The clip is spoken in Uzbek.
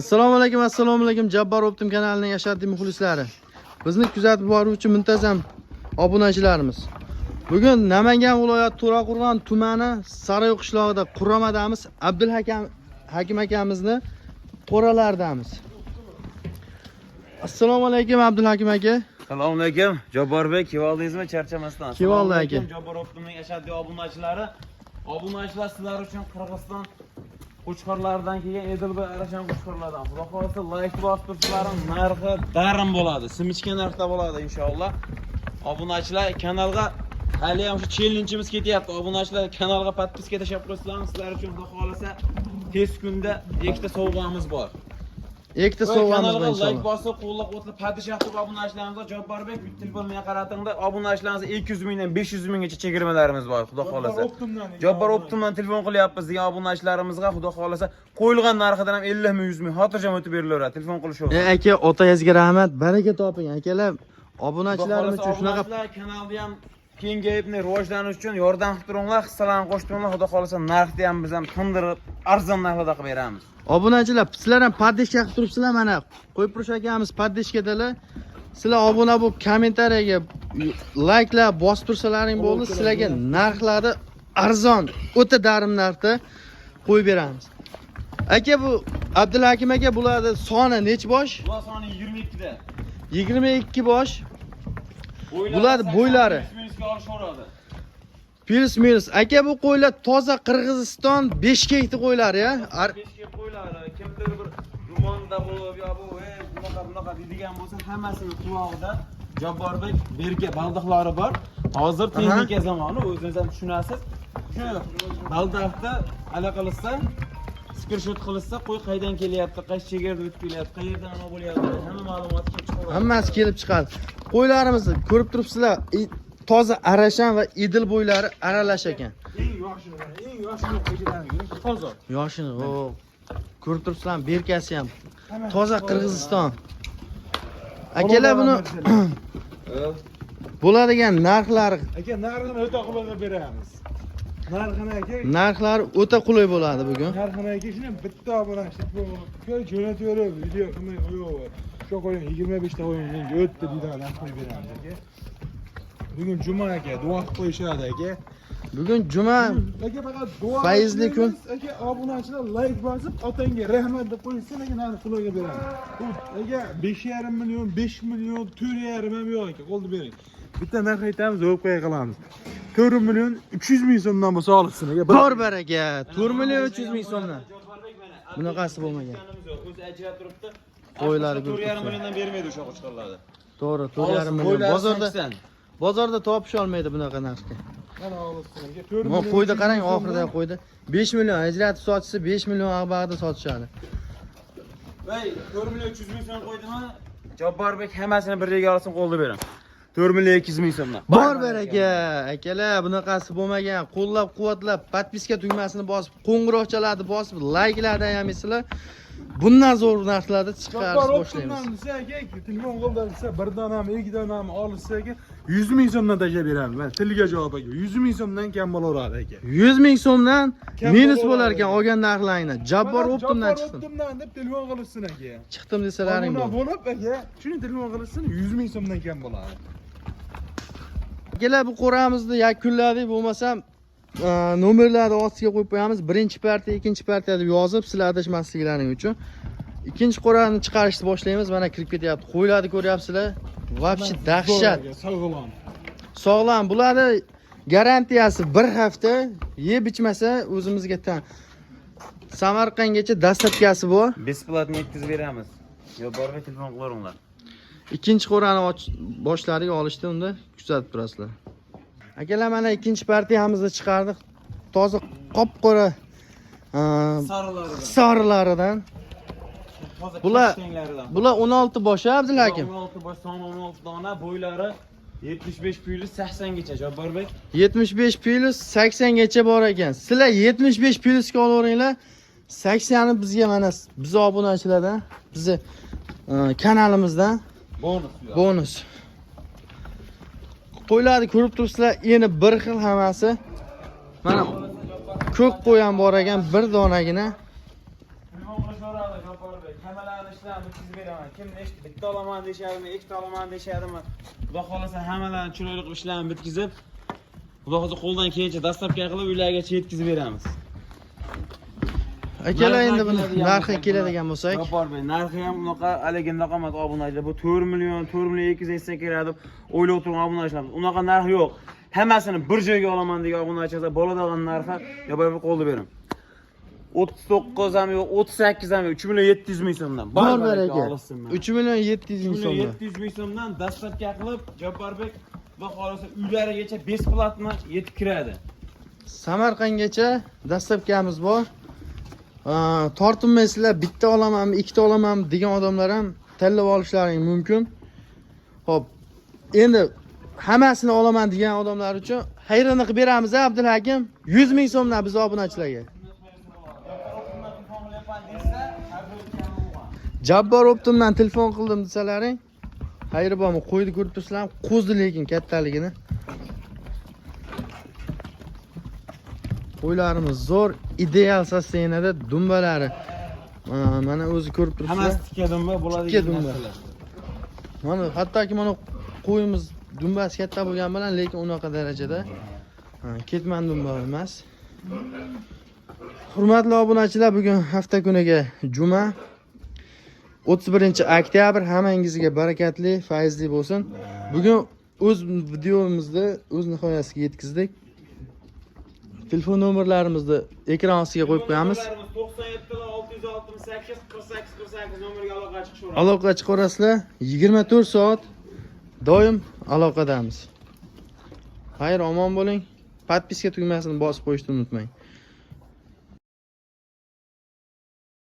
Assalomu alaykum Jabbar Optim kanalining ashaddiy muxlislari. Bizni kuzatib boruvchi muntazam obunachilarimiz. Bugun Namangan viloyati To'raqo'rg'on tumani Sariyoq qishlog'ida Qurramadamiz. Hakim akamizni qo'ralardamiz. Assalomu alaykum Abdulhakim aka. Assalomu alaykum Jabborbek, kevaldingizmi charchamasdan? Kevaldi aka. Jabbar Optimning ashaddiy obunachilari. Obunachilar sizlar uchun Qirg'iziston qo'chqorlaridan kelgan Edilboy Arashan qo'chqorlardan. Xudo xolasa like bostirchilarim narxi darim bo'ladi. Simichka narxda bo'ladi inshaalloh. Obunachilar kanalga hali ham shu challenge'imiz ketyapti. Obunachilar kanalga podpiska tashab qo'ysalar, sizlar uchun xudo xolasa tez kunda ikkita sovg'amiz bor. Ikkita sovg'amiz bor inshaalloh. Like inshaalloh. bosib, qo'llab-quvvatlab padishahlik obunachilarimizga Jabborbek telefonga qaratingda obunachilaringiz 200 mingdan 500 minggacha chegirmalarimiz bor, xudo xolasa. Jabbar Optimdan telefon qilyapmiz degan obunachilarimizga xudo xolasa qo'yilgan narxidan ham 50 ming 100 ming xotirjam o'tib berilaveradi. Telefon qilishaveradi. Aka, otangizga rahmat, baraka toping akalar. Obunachilarimiz uchun shunaqa kanalda ham kengayib, rivojlanish uchun yordam qilib turinglar, hissalarni qo'shib turinglar, xudo xolasa narxni ham biz ham tindirib, arzon narxda qilib beramiz. Obunachilar, sizlar ham podpishka qilib turibsizlar, mana qo'yib turish akamiz podpishkadalar. Sizlar obuna bo'lib, kommentariyaga like'lar bosib tursalaring bo'ldi. Sizlarga narxlari arzon, o'ta darim narxda qo'yib beramiz. Aka, bu Abdulhakim aka, bularda soni nech bosh? Bular soni 22 da. 22 bosh. Bular bo'ylari plus minus. Aka, bu qo'ylar toza Qirg'iziston 5 kekti qo'ylar ya. 5 kek qo'ylari kimdir bir gumonda bo'lib yo bu bunaqa deydigan bo'lsa, hammasini qulog'ida Jabborbek berka baldiqlari bor. Hozir texnika zamoni, o'zingiz ham tushunasiz. Shu baldiqda aloqalashsa, screenshot qilsa, qo'y qaydan kelyapti, qaysi chegarada o'tib kelyapti, qayerdan nima bo'lyapti, hamma ma'lumot kelib chiqadi. Hammasi kelib chiqadi. Qo'ylarimizni ko'rib turibsizlar, toza Arashan va Idil bo'ylari aralash ekan. Eng yoshini qo'yganlar toza. Yoshini, ko'rib turibsizlar, berkasi ham toza Qirg'iziston. Akalar, buni bo'ladigan narxlari, Aka, narxini o'ta qulay beramiz. narxlari o'ta qulay bo'ladi bugun. Narxini aka shuni bitta obunachlik bo'lib, jo'nataverib, video qilmay qo'yaver. Shu qo'ying 25 ta qo'ying, menga o'tdi deydigan narx qo'yib beramiz aka. Bugun juma aka, duo qilib qo'yishadi aka. Bugun juma, Aka faqat duo fayzli kun. Aka, obunachilar like bosib, otangga rahmat deb qo'ysa, aka narx qulayga beramiz. Aka 5,5 million, 5 million, 4,5 ham yo'q aka, qo'lda bering. Bitta narx aytamiz, o'q qo'ya qilamiz. 4 million 300 ming so'mdan bo'lsa olsin aka. Bor baraka. 4 million 300 ming so'mdan. Bunaqasi bo'lmagan. O'zi ajrab turibdi. Qo'ylari 4,5 milliondan bermaydi o'sha qo'chqorlarda. To'g'ri, 4,5 million. Bozorda topish olmaydi bunaqa narxga. Mana olsin aka. 4 Mana qo'yda qarang, oxirida qo'yda 5 million ajratib sotsa 5 million ag'bag'ida sotishadi. Voy, 4 million 300 ming so'm qo'ydimi? Jabborbek hammasini bir joyga olsin, qo'lda beraman. 4 million 200 ming so'mdan. Bor baraka. Akalar, bunaqasi bo'lmagan. Qo'llab-quvvatlab, podpiska tugmasini bosib, qo'ng'iroqchalarni bosib, like'larni yamisizlar. Bundan zo'r narxlarda chiqarish boshlaymiz. Telefon qo'lda desa, bir donami, ikki donami olsa aka 100 ming so'mdan tashlab beramiz. Mana tilga javob aka. 100 ming so'mdan kam bo'laveradi aka. 100 ming so'mdan minus bo'lar ekan olgan narxlaringni. Jabbar Optimdan chiqdim. Optimdan deb telefon qilishsin aka. Chiqdim desalaring Buni bo'ldi. bo'lib aka, shuni telefon qilishsin 100 ming so'mdan kam bo'ladi. Akalar, bu qo'ramizni yakunladik, bo'lmasam nomerlarni ostiga qo'yib qo'yamiz. Birinchi partiya, ikkinchi partiya deb yozib, sizlar adashmasliklaring uchun. Ikkinchi qo'rani chiqarishni boshlaymiz. Mana kirib ketyapti. Qo'ylarni ko'ryapsizlar. Vobshe dahshat. Sog'lom. Sog'lom. Bularni garantiyasi 1 hafta. Yeb ichmasa o'zimizga tan. Samarqandgacha dastavkasi bor. Besplatni yetkazib beramiz. Jabborbek telefon qilaveringlar. Ikkinchi qo'rani boshlariga olishdi, unda kuzatib turasizlar. Akalar, mana ikkinchi partiyamizni chiqardik. Toza qop-qora sarilardan. Bular 16 bosh, Abdulhakim. 16 bosh, son 16 dona, bo'ylari 75 plus 80 gacha Jabborbek. 75 plus 80 gacha bor ekan. Sizlar 75 plusga olaveringlar. 80 ni bizga mana biz obunachilardan, bizni kanalimizdan bonus. Qo'ylarni ko'rib turibsizlar, endi bir xil hammasi. Mana ko'k qo'y ham bor ekan, bir donagina. Telefon qilishaveradi Jabborbek. hammalarni ishlarini bitkizib beraman. Kim nechta bitta olaman deyshadimi, ikkita olaman deyshadimi? Xudo xolasa hammalarni chiroyli qilib ishlarni bitkizib, Xudo xolasa qo'ldan kelgancha dastlabki qilib uylargacha yetkazib beramiz. Akalar endi buni narxi keladigan bo'lsak, G'afarbek, narxi ham unaqa aligina qomat obunachilar. Bu 4 million, 4 million 280 keladi deb o'ylab turgan obunachilar. Unaqa narx yo'q. Hammasini bir joyga olaman degan obunachilar bo'ladigan narxi yo'q, qo'lda beraman. 39 ham yo'q, 38 ham yo'q, 3 million 700 ming so'mdan. bor aka. 3 million 700 ming 3 so'm. million 700 ming so'mdan dastlabki qilib Jabbarbek va xolasa uylarigacha besplatno yetib kiradi. Samarqandgacha dastlabkamiz bor. Tortinmaysizlar, bitta olamanmi, ikkita olamanmi degan odamlar ham tanlab olishlaring mumkin. Xo'p, endi hammasini olaman degan odamlar uchun xayrini qilib beramiz, Abdulhakim. 100 ming so'mdan biz obunachilarga. Jabbor Optimdan telefon qildim desalaring, xayri bormi? Qo'yni ko'rib tursizlar, qo'zdi lekin kattaligini. Qo'ylarimiz zo'r, ideal sostenada dumbalari. Mana o'zi ko'rib turibsizlar. Hammasi tikka dumba bo'ladigan narsalar. Mana hattoki mana qo'yimiz dumbasi katta bo'lgan bilan, lekin unaqa darajada ketman dumba emas. Hurmatli obunachilar, bugun hafta kuniga juma 31-oktyabr, hammangizga barakatli, fayzli bo'lsin. Bugun o'z videomizni o'z nihoyasiga yetkazdik. Telefon nomerlarimizni ekran ostiga qo'yib qo'yamiz. 97 668 48 48 nomerga aloqa chiqishaveramiz. Aloqa chiqarasizlar. 24 soat doim aloqadamiz. Xayr, omon bo'ling. Podpiska tugmasini bosib qo'yishni unutmang.